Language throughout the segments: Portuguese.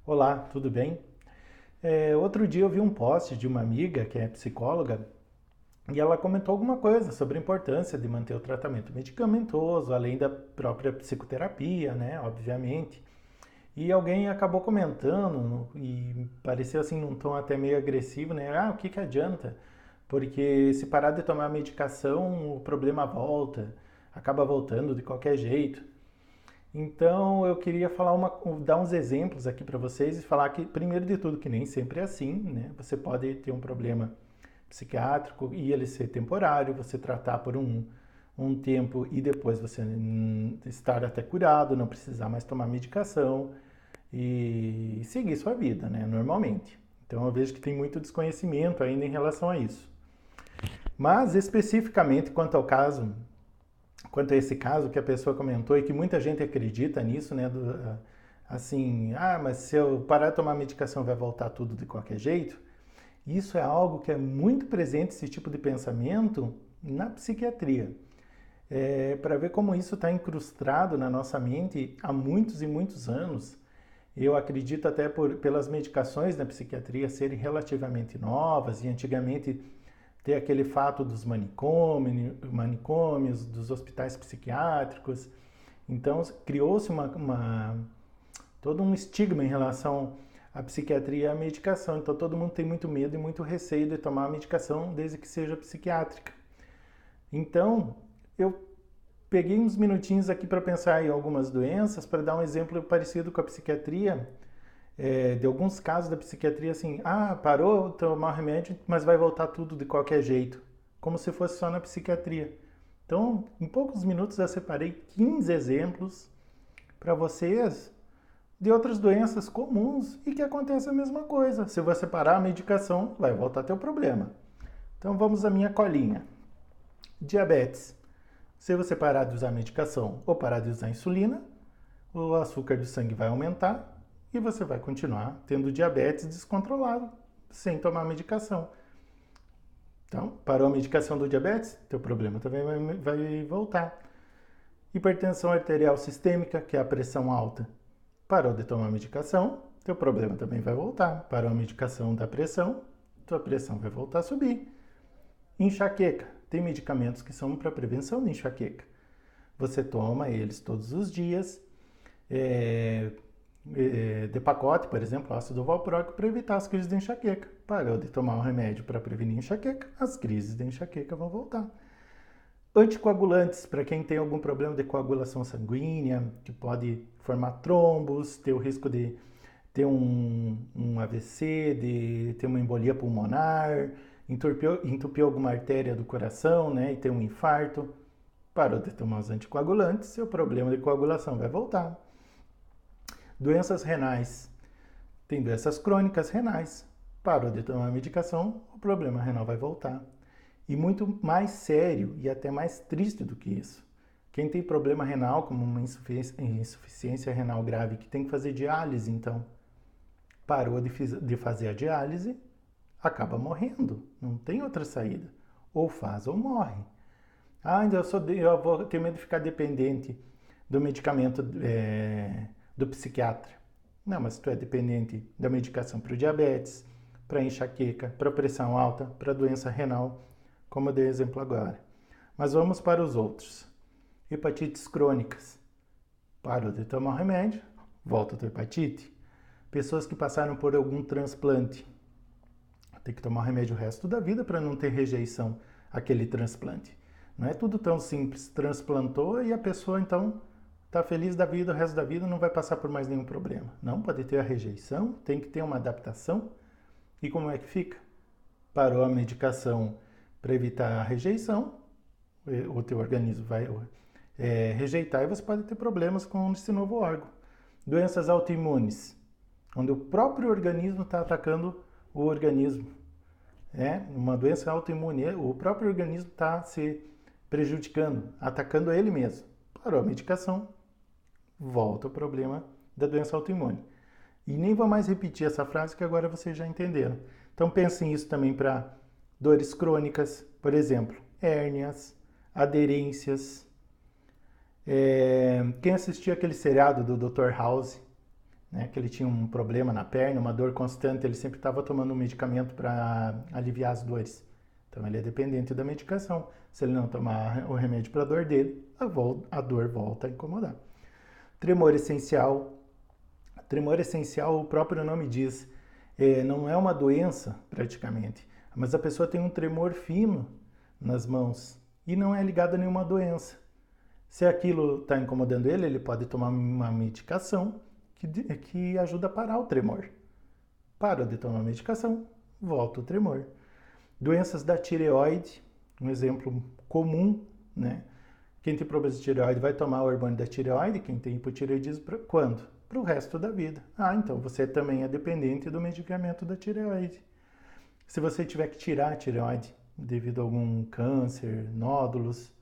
Olá, tudo bem? Outro dia eu vi um post de uma amiga que é psicóloga e ela comentou alguma coisa sobre a importância de manter o tratamento medicamentoso, além da própria psicoterapia, né? Obviamente. E alguém acabou comentando e pareceu assim num tom até meio agressivo, né? Ah, o que que adianta? Porque se parar de tomar medicação, o problema volta, acaba voltando de qualquer jeito. Então eu queria dar uns exemplos aqui para vocês e falar que, primeiro de tudo, que nem sempre é assim, né? Você pode ter um problema psiquiátrico e ele ser temporário, você tratar por um tempo e depois você estar até curado, não precisar mais tomar medicação e seguir sua vida, né? Normalmente. Então eu vejo que tem muito desconhecimento ainda em relação a isso. Mas especificamente quanto a esse caso que a pessoa comentou e que muita gente acredita nisso, né? Assim, mas se eu parar de tomar medicação vai voltar tudo de qualquer jeito. Isso é algo que é muito presente, esse tipo de pensamento, na psiquiatria. Para ver como isso está incrustado na nossa mente há muitos e muitos anos. Eu acredito até pelas medicações na psiquiatria serem relativamente novas e antigamente ter aquele fato dos manicômios, dos hospitais psiquiátricos. Então, criou-se todo um estigma em relação à psiquiatria e à medicação. Então, todo mundo tem muito medo e muito receio de tomar a medicação desde que seja psiquiátrica. Então, eu peguei uns minutinhos aqui para pensar em algumas doenças, para dar um exemplo parecido com a psiquiatria, de alguns casos da psiquiatria, assim, parou de tomar remédio, mas vai voltar tudo de qualquer jeito, como se fosse só na psiquiatria. Então, em poucos minutos eu separei 15 exemplos para vocês de outras doenças comuns e que acontece a mesma coisa. Se você parar a medicação, vai voltar a ter o problema. Então vamos à minha colinha. Diabetes. Se você parar de usar medicação ou parar de usar insulina, o açúcar do sangue vai aumentar e você vai continuar tendo diabetes descontrolado, sem tomar medicação. Então, parou a medicação do diabetes, teu problema também vai voltar. Hipertensão arterial sistêmica, que é a pressão alta. Parou de tomar medicação, teu problema também vai voltar. Parou a medicação da pressão, tua pressão vai voltar a subir. Enxaqueca. Tem medicamentos que são para prevenção de enxaqueca. Você toma eles todos os dias, de pacote, por exemplo, ácido valproico, para evitar as crises de enxaqueca. Parou de tomar um remédio para prevenir enxaqueca, as crises de enxaqueca vão voltar. Anticoagulantes, para quem tem algum problema de coagulação sanguínea, que pode formar trombos, ter o risco de ter um AVC, de ter uma embolia pulmonar, entupir alguma artéria do coração, né, e ter um infarto. Parou de tomar os anticoagulantes, seu problema de coagulação vai voltar. Doenças renais. Tem doenças crônicas renais. Parou de tomar a medicação, o problema renal vai voltar. E muito mais sério e até mais triste do que isso. Quem tem problema renal, como uma insuficiência renal grave, que tem que fazer diálise, então, parou de fazer a diálise, acaba morrendo. Não tem outra saída. Ou faz ou morre. Eu vou ter medo de ficar dependente do medicamento do psiquiatra. Não, mas tu é dependente da medicação para o diabetes, para enxaqueca, para pressão alta, para doença renal, como eu dei exemplo agora. Mas vamos para os outros. Hepatites crônicas. Parou de tomar o remédio, volta a ter hepatite. Pessoas que passaram por algum transplante. Tem que tomar o remédio o resto da vida para não ter rejeição àquele transplante. Não é tudo tão simples. Transplantou e a pessoa, então, está feliz da vida, o resto da vida não vai passar por mais nenhum problema. Não, pode ter a rejeição, tem que ter uma adaptação. E como é que fica? Parou a medicação para evitar a rejeição, o teu organismo vai rejeitar e você pode ter problemas com esse novo órgão. Doenças autoimunes, onde o próprio organismo está atacando o organismo. Uma doença autoimune, o próprio organismo está se prejudicando, atacando ele mesmo. Parou a medicação, volta o problema da doença autoimune. E nem vou mais repetir essa frase que agora vocês já entenderam. Então pensem isso também para dores crônicas, por exemplo, hérnias, aderências. Quem assistiu aquele seriado do Dr. House, né, que ele tinha um problema na perna, uma dor constante, ele sempre estava tomando um medicamento para aliviar as dores. Então ele é dependente da medicação. Se ele não tomar o remédio para a dor dele, a dor volta a incomodar. Tremor essencial. Tremor essencial, o próprio nome diz, não é uma doença praticamente, mas a pessoa tem um tremor fino nas mãos e não é ligado a nenhuma doença. Se aquilo está incomodando ele, ele pode tomar uma medicação que ajuda a parar o tremor. Para de tomar a medicação, volta o tremor. Doenças da tireoide, um exemplo comum, né? Quem tem problemas de tireoide vai tomar o hormônio da tireoide, quem tem hipotireoidismo, quando? Para o resto da vida. Então você também é dependente do medicamento da tireoide. Se você tiver que tirar a tireoide devido a algum câncer, nódulos,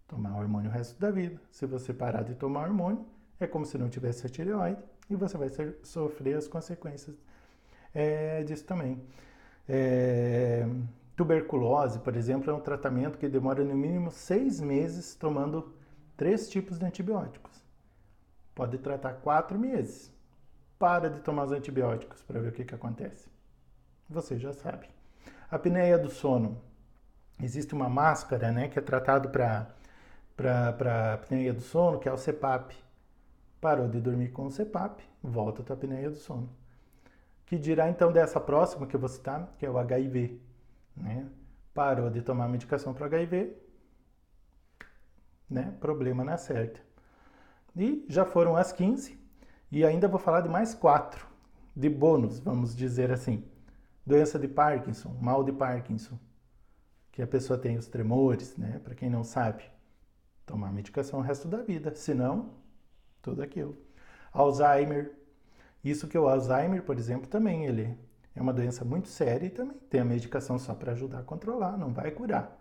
tomar hormônio o resto da vida. Se você parar de tomar hormônio, é como se não tivesse a tireoide e você vai sofrer as consequências disso também. Tuberculose, por exemplo, é um tratamento que demora no mínimo 6 meses tomando 3 tipos de antibióticos. Pode tratar 4 meses. Para de tomar os antibióticos para ver o que acontece. Você já sabe. Apneia do sono. Existe uma máscara, né, que é tratado para apneia do sono, que é o CPAP. Parou de dormir com o CPAP, volta a tua apneia do sono. Que dirá então dessa próxima que eu vou citar, que é o HIV. Né? Parou de tomar medicação para HIV, né? Problema na certa. E já foram as 15, e ainda vou falar de mais 4, de bônus, vamos dizer assim. Doença de Parkinson, mal de Parkinson, que a pessoa tem os tremores, né? Para quem não sabe, tomar medicação o resto da vida, senão, tudo aquilo. Alzheimer, isso que o Alzheimer, por exemplo, também ele é uma doença muito séria e também tem a medicação só para ajudar a controlar, não vai curar,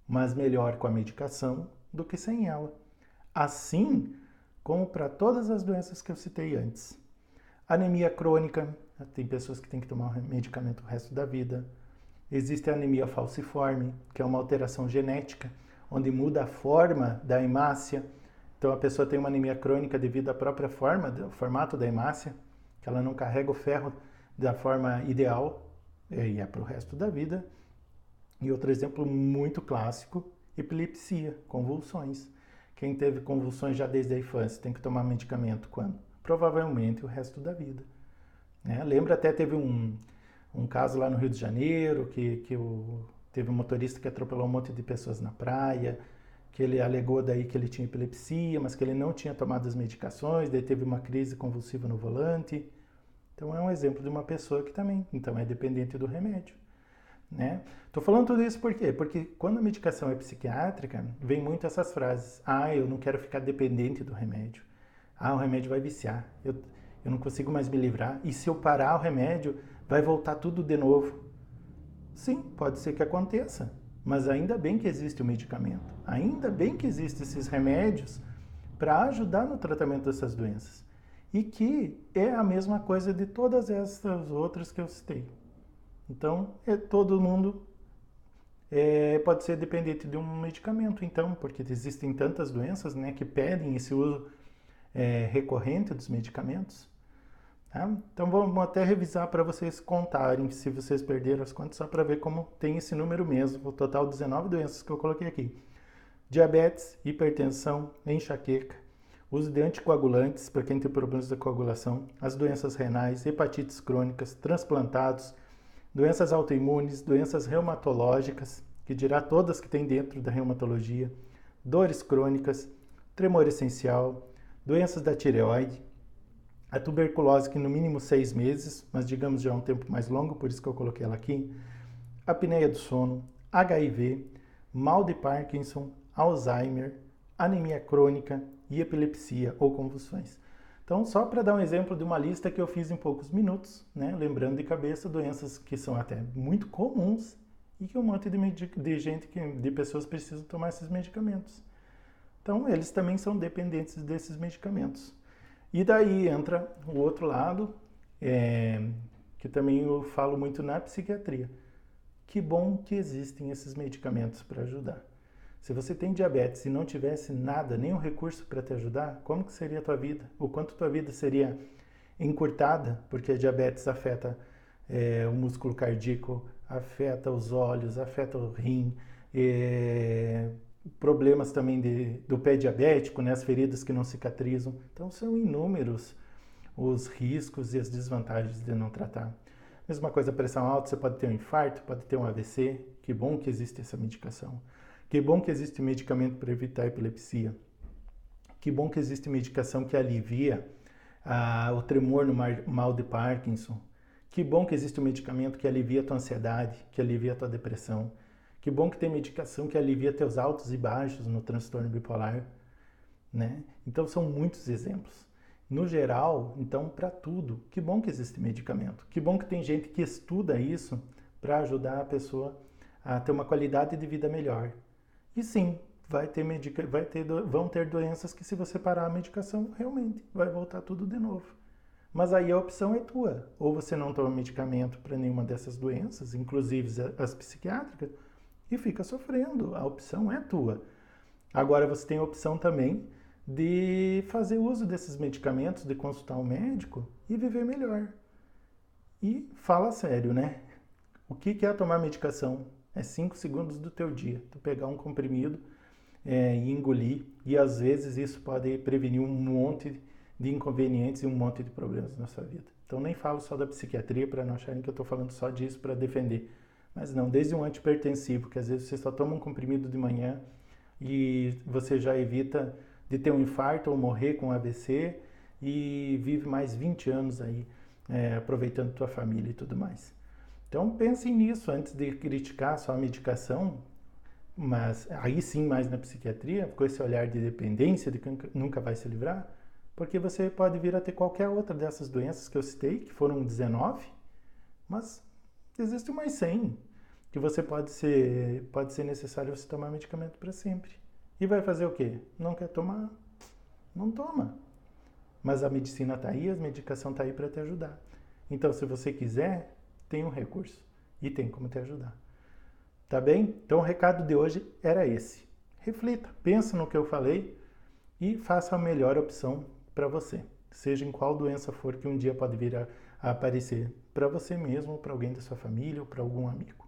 mas melhor com a medicação do que sem ela. Assim como para todas as doenças que eu citei antes. Anemia crônica, tem pessoas que têm que tomar medicamento o resto da vida. Existe a anemia falciforme, que é uma alteração genética, onde muda a forma da hemácia. Então a pessoa tem uma anemia crônica devido à própria forma, o formato da hemácia, que ela não carrega o ferro da forma ideal, e é para o resto da vida. E outro exemplo muito clássico, epilepsia, convulsões. Quem teve convulsões já desde a infância tem que tomar medicamento quando? Provavelmente o resto da vida. Né? Lembra até teve um caso lá no Rio de Janeiro, que teve um motorista que atropelou um monte de pessoas na praia, que ele alegou daí que ele tinha epilepsia, mas que ele não tinha tomado as medicações, daí teve uma crise convulsiva no volante. Então é um exemplo de uma pessoa que também então é dependente do remédio. Né? Tô falando tudo isso por quê? Porque quando a medicação é psiquiátrica, vem muito essas frases. Eu não quero ficar dependente do remédio. O remédio vai viciar. Eu não consigo mais me livrar. E se eu parar o remédio, vai voltar tudo de novo. Sim, pode ser que aconteça. Mas ainda bem que existe o medicamento. Ainda bem que existem esses remédios para ajudar no tratamento dessas doenças. E que é a mesma coisa de todas essas outras que eu citei. Então, todo mundo pode ser dependente de um medicamento, então, porque existem tantas doenças, né, que pedem esse uso recorrente dos medicamentos. Tá? Então, vamos até revisar para vocês contarem, se vocês perderam as contas, só para ver como tem esse número mesmo, o total 19 doenças que eu coloquei aqui. Diabetes, hipertensão, enxaqueca, uso de anticoagulantes para quem tem problemas da coagulação, as doenças renais, hepatites crônicas, transplantados, doenças autoimunes, doenças reumatológicas, que dirá todas que tem dentro da reumatologia, dores crônicas, tremor essencial, doenças da tireoide, a tuberculose que no mínimo 6 meses, mas digamos já um tempo mais longo, por isso que eu coloquei ela aqui, apneia do sono, HIV, mal de Parkinson, Alzheimer, anemia crônica e epilepsia ou convulsões. Então, só para dar um exemplo de uma lista que eu fiz em poucos minutos, né? Lembrando de cabeça doenças que são até muito comuns e que um monte de pessoas precisam tomar esses medicamentos. Então, eles também são dependentes desses medicamentos. E daí entra o outro lado, que também eu falo muito na psiquiatria. Que bom que existem esses medicamentos para ajudar. Se você tem diabetes e não tivesse nada, nenhum recurso para te ajudar, como que seria a tua vida? O quanto tua vida seria encurtada, porque a diabetes afeta o músculo cardíaco, afeta os olhos, afeta o rim, problemas também do pé diabético, né, as feridas que não cicatrizam. Então são inúmeros os riscos e as desvantagens de não tratar. Mesma coisa, pressão alta, você pode ter um infarto, pode ter um AVC. Que bom que existe essa medicação. Que bom que existe medicamento para evitar a epilepsia. Que bom que existe medicação que alivia o tremor no mal de Parkinson. Que bom que existe um medicamento que alivia a tua ansiedade, que alivia a tua depressão. Que bom que tem medicação que alivia teus altos e baixos no transtorno bipolar, né? Então são muitos exemplos. No geral, então, para tudo, que bom que existe medicamento. Que bom que tem gente que estuda isso para ajudar a pessoa a ter uma qualidade de vida melhor. E sim, vão ter doenças que se você parar a medicação, realmente vai voltar tudo de novo. Mas aí a opção é tua. Ou você não toma medicamento para nenhuma dessas doenças, inclusive as psiquiátricas, e fica sofrendo. A opção é tua. Agora você tem a opção também de fazer uso desses medicamentos, de consultar um médico e viver melhor. E fala sério, né? O que é tomar medicação? É 5 segundos do teu dia. Tu pegar um comprimido e engolir, e às vezes isso pode prevenir um monte de inconvenientes e um monte de problemas na sua vida. Então nem falo só da psiquiatria para não acharem que eu estou falando só disso para defender. Mas não, desde um antihipertensivo, que às vezes você só toma um comprimido de manhã e você já evita de ter um infarto ou morrer com AVC e vive mais 20 anos aí aproveitando tua família e tudo mais. Então pensem nisso antes de criticar só a medicação, mas aí sim mais na psiquiatria, com esse olhar de dependência de que nunca vai se livrar, porque você pode vir a ter qualquer outra dessas doenças que eu citei, que foram 19, mas existe mais 100, que você pode ser necessário você tomar medicamento para sempre. E vai fazer o quê? Não quer tomar? Não toma. Mas a medicina está aí, a medicação está aí para te ajudar. Então, se você quiser, tem um recurso e tem como te ajudar. Tá bem? Então, o recado de hoje era esse. Reflita, pensa no que eu falei e faça a melhor opção para você. Seja em qual doença for que um dia pode vir a aparecer para você mesmo, para alguém da sua família ou para algum amigo.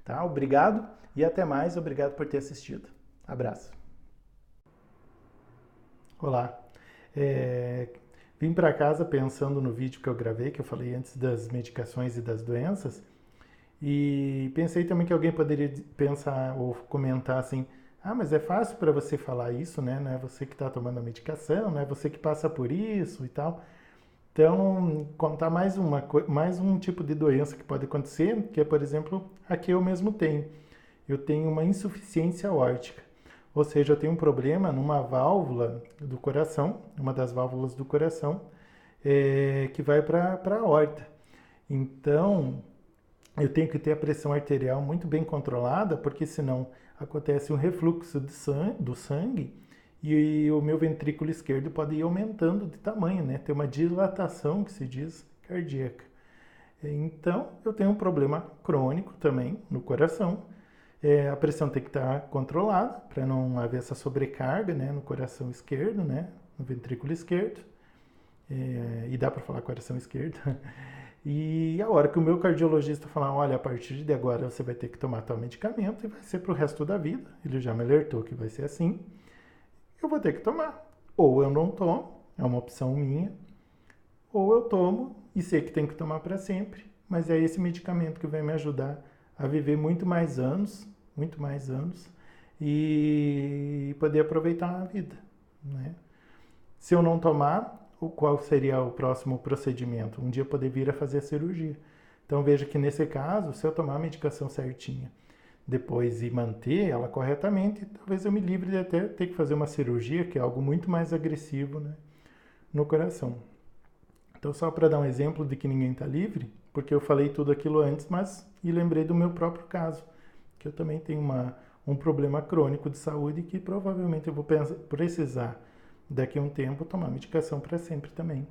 Tá? Obrigado e até mais. Obrigado por ter assistido. Abraço. Olá. Vim para casa pensando no vídeo que eu gravei, que eu falei antes das medicações e das doenças, e pensei também que alguém poderia pensar ou comentar assim, mas é fácil para você falar isso, né? Não é você que está tomando a medicação, não é você que passa por isso e tal. Então, contar mais um tipo de doença que pode acontecer, que é, por exemplo, a que eu mesmo tenho. Eu tenho uma insuficiência aórtica. Ou seja, eu tenho um problema numa válvula do coração, uma das válvulas do coração, que vai para a aorta. Então, eu tenho que ter a pressão arterial muito bem controlada, porque senão acontece um refluxo do sangue e o meu ventrículo esquerdo pode ir aumentando de tamanho, né? Ter uma dilatação, que se diz, cardíaca. Então, eu tenho um problema crônico também no coração. A pressão tem que estar controlada para não haver essa sobrecarga, né, no coração esquerdo, né, no ventrículo esquerdo. E dá para falar coração esquerdo. E a hora que o meu cardiologista falar, olha, a partir de agora você vai ter que tomar tal medicamento e vai ser para o resto da vida, ele já me alertou que vai ser assim, eu vou ter que tomar. Ou eu não tomo, é uma opção minha, ou eu tomo e sei que tenho que tomar para sempre, mas é esse medicamento que vai me ajudar a viver muito mais anos e poder aproveitar a vida, né? Se eu não tomar, qual seria o próximo procedimento? Um dia poder vir a fazer a cirurgia. Então veja que nesse caso, se eu tomar a medicação certinha, depois e manter ela corretamente, talvez eu me livre de até ter que fazer uma cirurgia, que é algo muito mais agressivo, né, no coração. Então só para dar um exemplo de que ninguém está livre, porque eu falei tudo aquilo antes, e lembrei do meu próprio caso, que eu também tenho um problema crônico de saúde que provavelmente eu vou precisar daqui a um tempo tomar medicação para sempre também,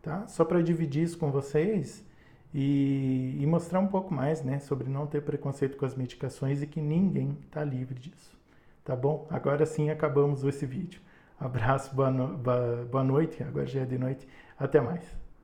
tá? Só para dividir isso com vocês e mostrar um pouco mais, né, sobre não ter preconceito com as medicações e que ninguém está livre disso, tá bom? Agora sim acabamos esse vídeo. Abraço, boa noite, agora já é de noite, até mais.